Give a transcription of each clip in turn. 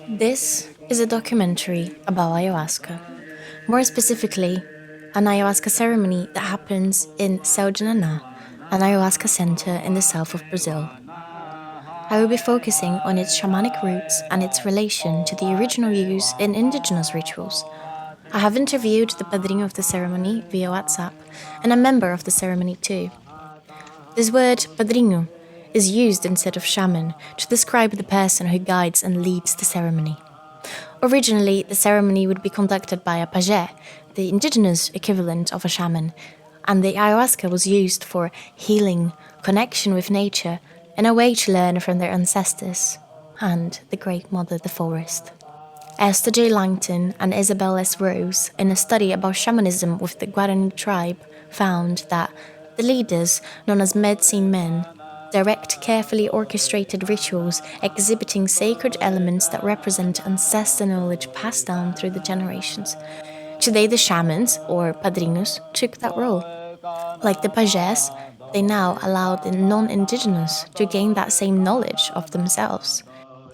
This is a documentary about ayahuasca. More specifically, an ayahuasca ceremony that happens in Céu de Naná, an ayahuasca center in the south of Brazil. I will be focusing on its shamanic roots and its relation to the original use in indigenous rituals. I have interviewed the padrino of the ceremony via WhatsApp and a member of the ceremony too. This word, padrino, is used instead of shaman to describe the person who guides and leads the ceremony. Originally, the ceremony would be conducted by a pajé, the indigenous equivalent of a shaman, and the ayahuasca was used for healing, connection with nature, and a way to learn from their ancestors and the Great Mother, the forest. Esther J. Langton and Isabel S. Rose, in a study about shamanism with the Guarani tribe, found that the leaders, known as medicine men, direct carefully orchestrated rituals exhibiting sacred elements that represent ancestral knowledge passed down through the generations. Today the shamans, or padrinos, took that role. Like the pajés, they now allow the non-indigenous to gain that same knowledge of themselves.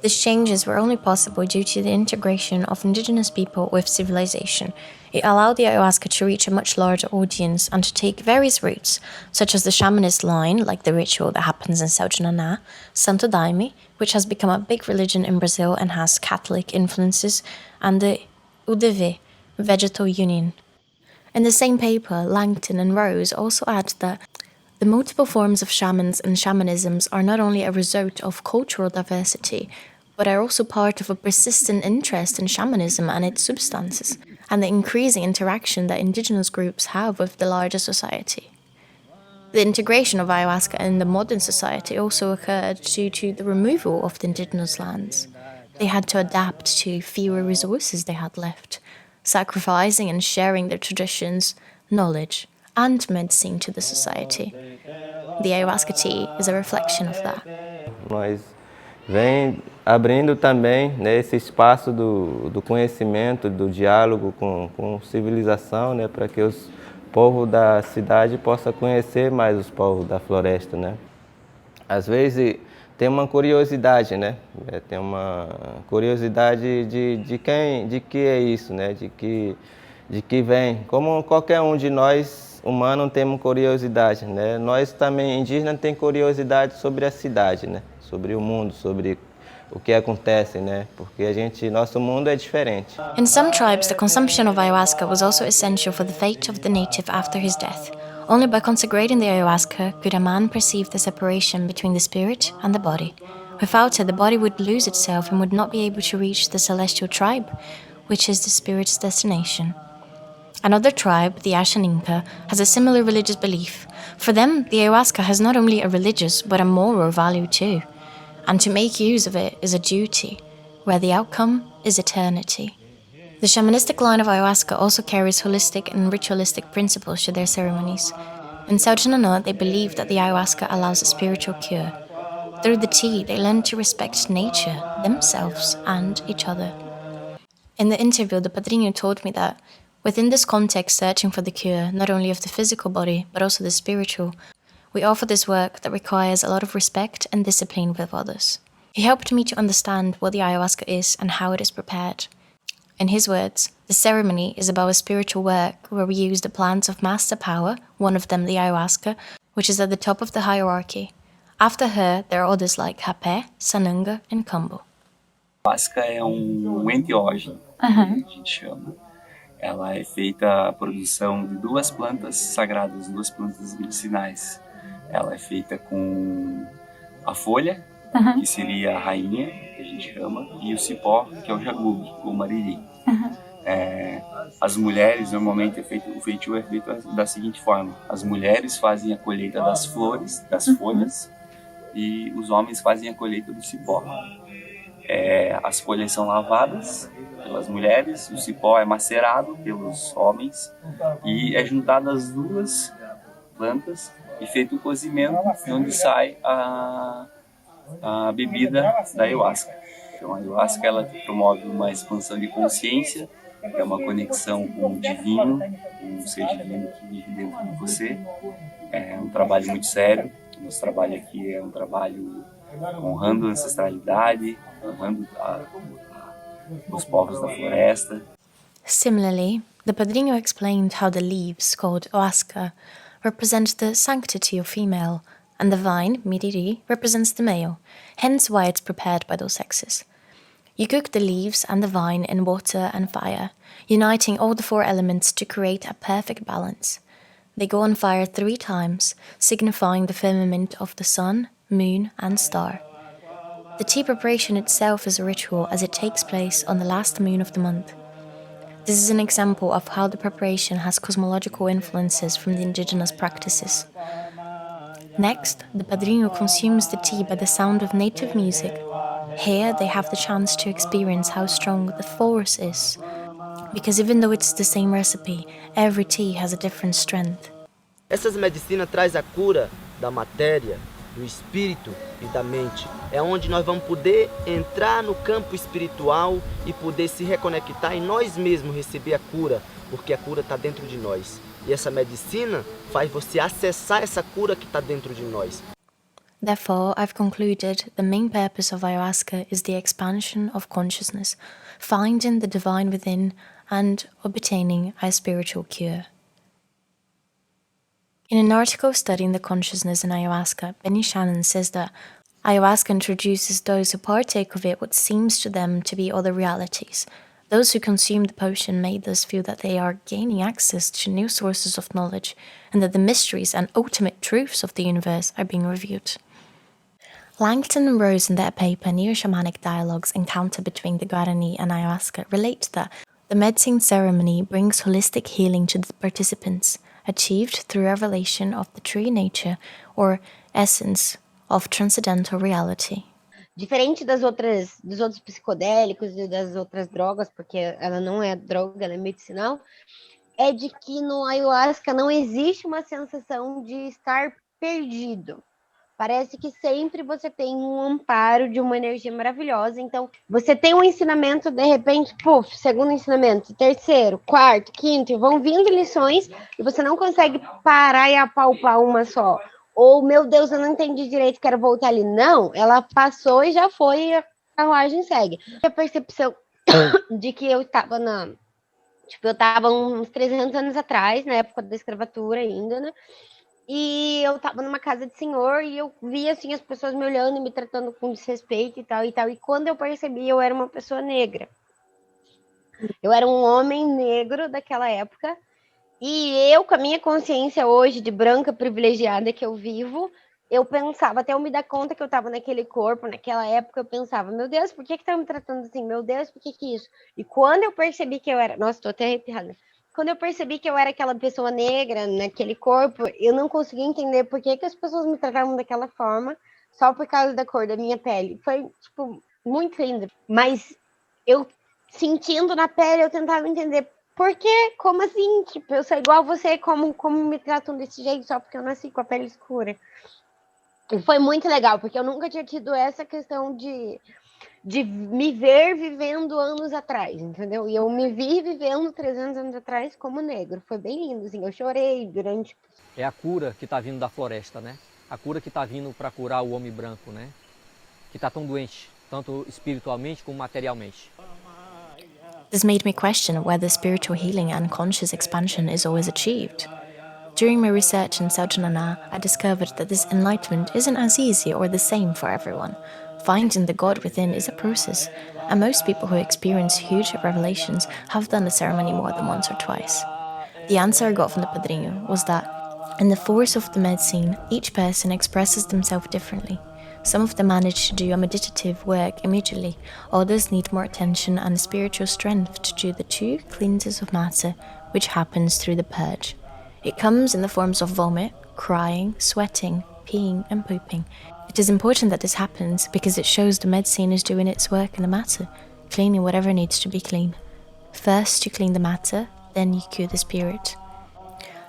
These changes were only possible due to the integration of indigenous people with civilization. It allowed the ayahuasca to reach a much larger audience and to take various routes, such as the shamanist line, like the ritual that happens in Céu de Naná, Santo Daime, which has become a big religion in Brazil and has Catholic influences, and the UDV, Vegetal Union. In the same paper, Langton and Rose also add that the multiple forms of shamans and shamanisms are not only a result of cultural diversity, but are also part of a persistent interest in shamanism and its substances, and the increasing interaction that indigenous groups have with the larger society. The integration of ayahuasca in the modern society also occurred due to the removal of the indigenous lands. They had to adapt to fewer resources they had left, sacrificing and sharing their traditions, knowledge, and medicine to the society. The ayahuasca tea is a reflection of that. Mas vem abrindo também, né, esse espaço do conhecimento, do diálogo com civilização, né, para que os povos da cidade possam conhecer mais os povos da floresta, né. Às vezes tem uma curiosidade, né, tem uma curiosidade de que é isso, né, de que vem. Como qualquer um de nós, humanos, temos curiosidade, né? Nós também, indígenas, temos curiosidade sobre a cidade, né? Sobre o mundo, sobre o que acontece, né? Porque nosso mundo é diferente. In some tribes, the consumption of ayahuasca was also essential for the fate of the native after his death. Only by consecrating the ayahuasca could a man perceive the separation between the spirit and the body. Without it, the body would lose itself and would not be able to reach the celestial tribe, which is the spirit's destination. Another tribe, the Ashaninka, has a similar religious belief. For them, the ayahuasca has not only a religious but a moral value too. And to make use of it is a duty, where the outcome is eternity. The shamanistic line of ayahuasca also carries holistic and ritualistic principles to their ceremonies. In Céu de Naná, they believe that the ayahuasca allows a spiritual cure. Through the tea, they learn to respect nature, themselves, and each other. In the interview, the padrino told me that within this context, searching for the cure, not only of the physical body, but also the spiritual, we offer this work that requires a lot of respect and discipline with others. He helped me to understand what the ayahuasca is and how it is prepared. In his words, the ceremony is about a spiritual work where we use the plants of master power, one of them the ayahuasca, which is at the top of the hierarchy. After her, there are others like Rapé, Sananga, and Kambo. Ayahuasca é enteógeno, que a gente chama. Ela é feita a produção de duas plantas sagradas, duas plantas medicinais. Ela é feita com a folha, que seria a rainha, que a gente chama, e o cipó, que é o jagube, ou mariri. As mulheres, normalmente, o feitio é feito da seguinte forma. As mulheres fazem a colheita das flores, das folhas, e os homens fazem a colheita do cipó. As folhas são lavadas pelas mulheres, o cipó é macerado pelos homens e é juntado as duas plantas e feito o cozimento, onde sai a bebida da ayahuasca. Então a ayahuasca ela promove uma expansão de consciência, é uma conexão com o divino, com um ser divino que vive dentro de você. É um trabalho muito sério. Nosso trabalho aqui é um trabalho honrando a ancestralidade, honrando os povos da floresta. Similarly, the Padrinho explained how the leaves, called Ayahuasca, represent the sanctity of female, and the vine, Miriri, represents the male, hence why it's prepared by those sexes. You cook the leaves and the vine in water and fire, uniting all the 4 elements to create a perfect balance. They go on fire 3 times, signifying the firmament of the sun, moon, and star. The tea preparation itself is a ritual as it takes place on the last moon of the month. This is an example of how the preparation has cosmological influences from the indigenous practices. Next, the padrino consumes the tea by the sound of native music. Here, they have the chance to experience how strong the force is, because even though it's the same recipe, every tea has a different strength. Essas medicinas traz a cura da matéria, do espírito e da mente. É onde nós vamos poder entrar no campo espiritual e poder se reconectar e nós mesmos receber a cura, porque a cura está dentro de nós. E essa medicina faz você acessar essa cura que está dentro de nós. Therefore, I've concluded the main purpose of ayahuasca is the expansion of consciousness, finding the divine within and obtaining a spiritual cure. In an article studying the consciousness in ayahuasca, Benny Shannon says that ayahuasca introduces those who partake of it what seems to them to be other realities. Those who consume the potion may thus feel that they are gaining access to new sources of knowledge and that the mysteries and ultimate truths of the universe are being revealed. Langton and Rose in their paper Neo-Shamanic Dialogues Encounter Between the Guarani and Ayahuasca relate that the medicine ceremony brings holistic healing to the participants, achieved through revelation of the true nature or essence of transcendental reality. Diferente dos outros psicodélicos e das outras drogas, porque ela não é droga, ela é medicinal, é de que no ayahuasca não existe uma sensação de estar perdido. Parece que sempre você tem um amparo de uma energia maravilhosa. Então, você tem um ensinamento, de repente, segundo ensinamento, terceiro, quarto, quinto, e vão vindo lições e você não consegue parar e apalpar uma só. Ou, meu Deus, eu não entendi direito, quero voltar ali. Não, ela passou e já foi e a carruagem segue. A percepção de que eu estava eu estava uns 300 anos atrás, na época da escravatura ainda, né? E eu tava numa casa de senhor e eu via, assim, as pessoas me olhando e me tratando com desrespeito e tal e tal. E quando eu percebi, eu era uma pessoa negra. Eu era um homem negro daquela época. E eu, com a minha consciência hoje de branca privilegiada que eu vivo, eu pensava, até eu me dar conta que eu tava naquele corpo, naquela época, eu pensava, meu Deus, por que tá me tratando assim? Meu Deus, por que isso? E quando eu percebi que eu era... Nossa, tô até arrepiada. Quando eu percebi que eu era aquela pessoa negra naquele corpo, eu não conseguia entender por que as pessoas me tratavam daquela forma, só por causa da cor da minha pele. Foi, muito lindo. Mas eu, sentindo na pele, eu tentava entender por quê? Como assim? Eu sou igual a você, como me tratam desse jeito só porque eu nasci com a pele escura? E foi muito legal, porque eu nunca tinha tido essa questão de me ver vivendo anos atrás, entendeu? E eu me vi vivendo 300 anos atrás como negro. Foi bem lindo, assim, eu chorei durante... É a cura que está vindo da floresta, né? A cura que está vindo para curar o homem branco, né? Que está tão doente, tanto espiritualmente como materialmente. This made me question whether spiritual healing and conscious expansion is always achieved. During my research in Seljanana, I discovered that this enlightenment isn't as easy or the same for everyone. Finding the God within is a process, and most people who experience huge revelations have done the ceremony more than once or twice. The answer I got from the padrino was that, in the force of the medicine, each person expresses themselves differently. Some of them manage to do a meditative work immediately, others need more attention and spiritual strength to do the 2 cleanses of matter, which happens through the purge. It comes in the forms of vomit, crying, sweating, peeing, and pooping. It is important that this happens because it shows the medicine is doing its work in the matter, cleaning whatever needs to be clean. First you clean the matter, then you cure the spirit.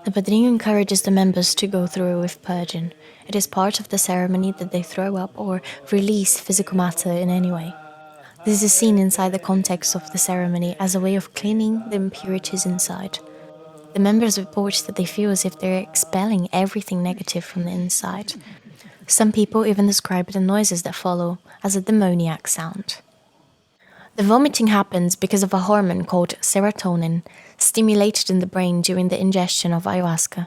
The padrino encourages the members to go through with purging. It is part of the ceremony that they throw up or release physical matter in any way. This is seen inside the context of the ceremony as a way of cleaning the impurities inside. The members report that they feel as if they're expelling everything negative from the inside. Some people even describe the noises that follow as a demoniac sound. The vomiting happens because of a hormone called serotonin, stimulated in the brain during the ingestion of ayahuasca.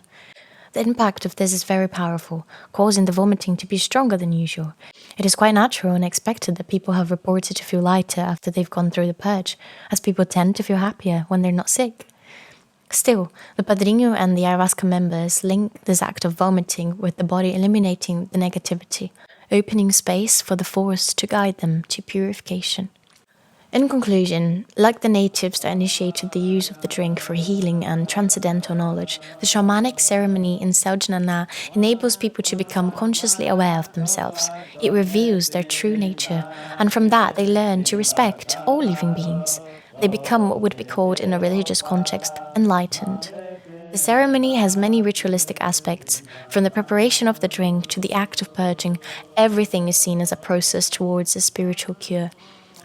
The impact of this is very powerful, causing the vomiting to be stronger than usual. It is quite natural and expected that people have reported to feel lighter after they've gone through the purge, as people tend to feel happier when they're not sick. Still, the padrino and the ayahuasca members link this act of vomiting with the body eliminating the negativity, opening space for the force to guide them to purification. In conclusion, like the natives that initiated the use of the drink for healing and transcendental knowledge, the shamanic ceremony in Seljana enables people to become consciously aware of themselves. It reveals their true nature, and from that they learn to respect all living beings. They become what would be called in a religious context enlightened. The ceremony has many ritualistic aspects. From the preparation of the drink to the act of purging, everything is seen as a process towards a spiritual cure.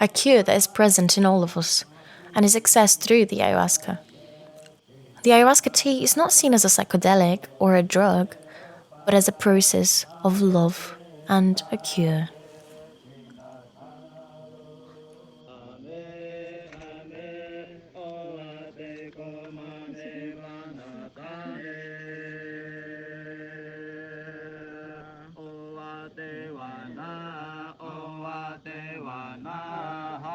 A cure that is present in all of us, and is accessed through the ayahuasca. The ayahuasca tea is not seen as a psychedelic or a drug, but as a process of love and a cure.